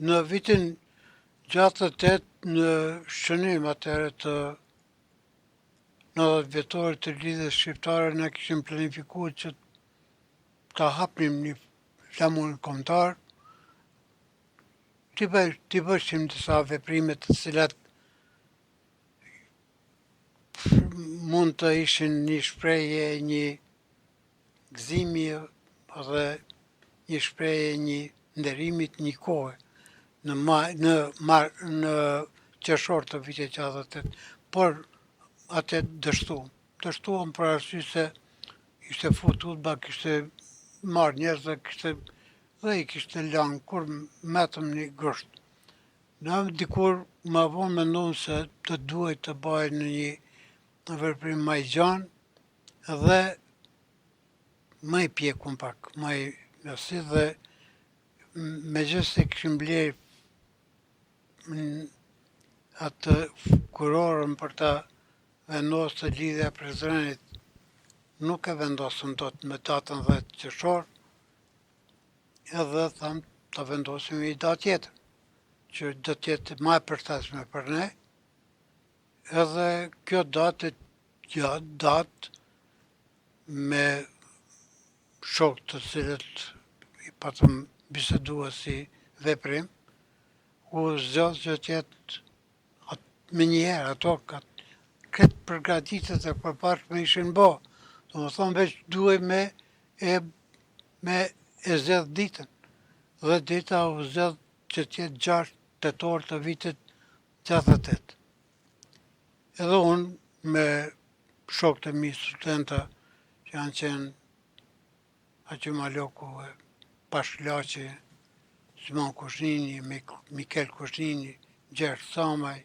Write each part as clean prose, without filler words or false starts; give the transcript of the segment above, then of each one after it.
Në vitin 68 në shënim atëherë të 90 vjetorit të lidhjes shqiptare ne kishim planifikuar që ta hapnim një flamurin kombëtar, t'i bëshim disa veprime të cilat mund të ishin një shprehje, një gëzimi dhe një shprehje një nderimit një kohe në qershor të vitit 68, por atë dështuam për arsye se ishte futur kishte marrë njerëz dhe i kishte lënë kur metëm një grosht. Na dikur ma vonë mendon se të duhet të bëhet në një veprim më i gjanë dhe më i pjekun pak, më i asi dhe megjithëse se kishim blerë atë kurorën për ta vendosur të lidhja e Prizrenit, nuk e vendosëm dot me datën 10 qershor, edhe tham ta vendosim një datë tjetër, që do të jetë më e përshtatshme për ne, edhe kjo datë me shokë të cilët i patëm bisedua si veprim, u zgjodh që të jetë me njëherë ato këtë përgatitjet e përpashme ishin bo. Domethënë veç duhej me e zgjedh ditën. Dhe dita u zgjedh që të jetë 6 tetor të vitit 68. Edhe unë me shokët e mi studenta që janë qenë Aqy Maloku, Pashklaqi, Simon Kushnini, Mikel Kushnini, Gjergj Samaj,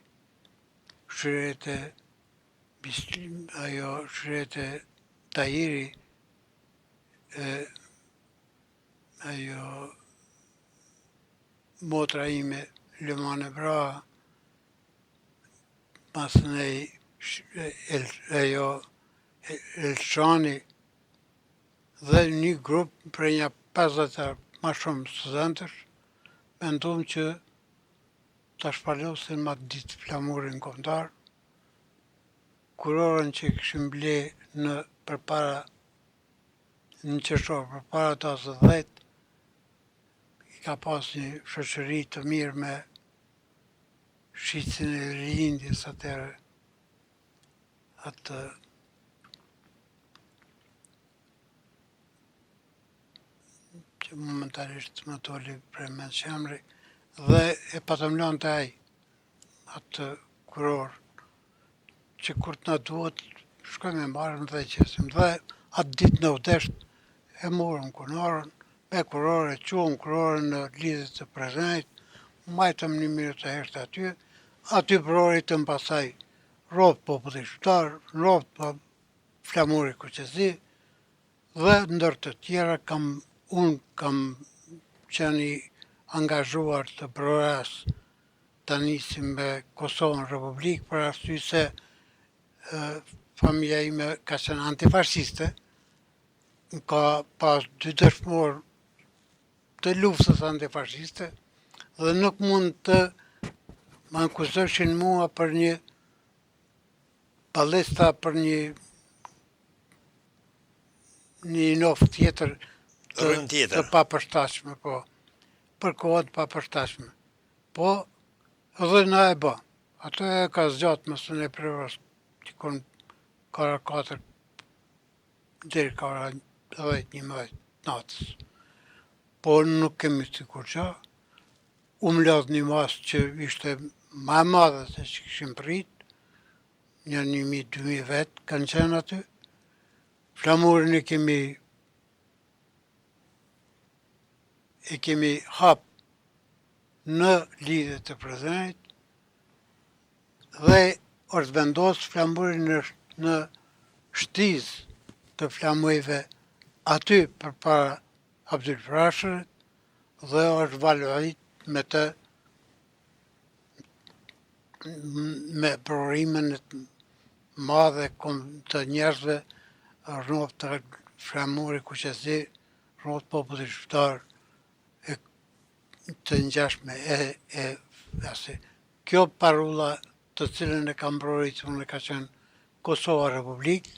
Shrete Tahiri, motra ime Lëmane Braha, pas nej Elshani, dhe një grup për një 50 ma shumë studentësh, mendum që ta shpalosin ma ditë flamurin kombëtar, kurorën që kishim ble në qershor, përpara datës 10, i ka pas një shoqëri të mirë me shitsin e rilindjes atëherë, atë që momentarisht më doli prej mend qemri, dhe e patëm lënë të ai, atë kuror, që kur të na duhet, shkojmë e marrëm dhe e qesim. Dhe atë ditë në udesht e morëm kunarën, me kurore, quëm kurorën në lidhje të Prizrenit, majtëm një mirë të heshtë aty përroritëm pasaj rrotë populli shqiptar, rrotë flamuri Kuqezi, dhe ndër të tjera unë kam qenë i angazhuar të përores të nisim me Kosovën Republikë për arsye se familja ime ka qenë antifashiste, ka pas 2 dëshmor të luftës antifashiste dhe nuk mund të më akuzoshin mua për një ballesta, për një inof tjetër të papërshtatshme, po, për kohët papërshtatshme. Po, edhe na e bë. Atë e ka zgjatë mësën e prerës, tikon kara 4, deri kara 10-11 natës. Po nuk kemi sikur qa, lodh një masë që ishte ma e madhe se që kishim prit, një 1000-2000 vetë kanë qenë aty. Flamurin e kemi hap në lidhje të Prizrenit dhe është vendos flamurin në shtizë të flamujve aty përpara Abdyl Frashërit dhe është valorit me përorimin madhe të njerëzve, rrotë të flamuri Kuqezi, rrotë populli shqiptar, të ngjashme kjo parulla të cilën e kam mbrojtur unë ka qenë Kosova Republikë.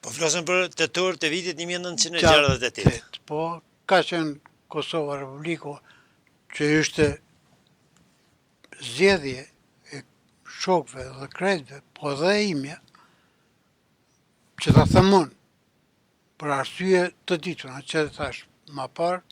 Po flasëm për tetor të vitit 1968. Po, ka qenë Kosova Republikë, që ishte zgjedhje e shokëve dhe krejtëve, po dhe imja, që ta them unë, për arsye të dituna, që thash, ma parë,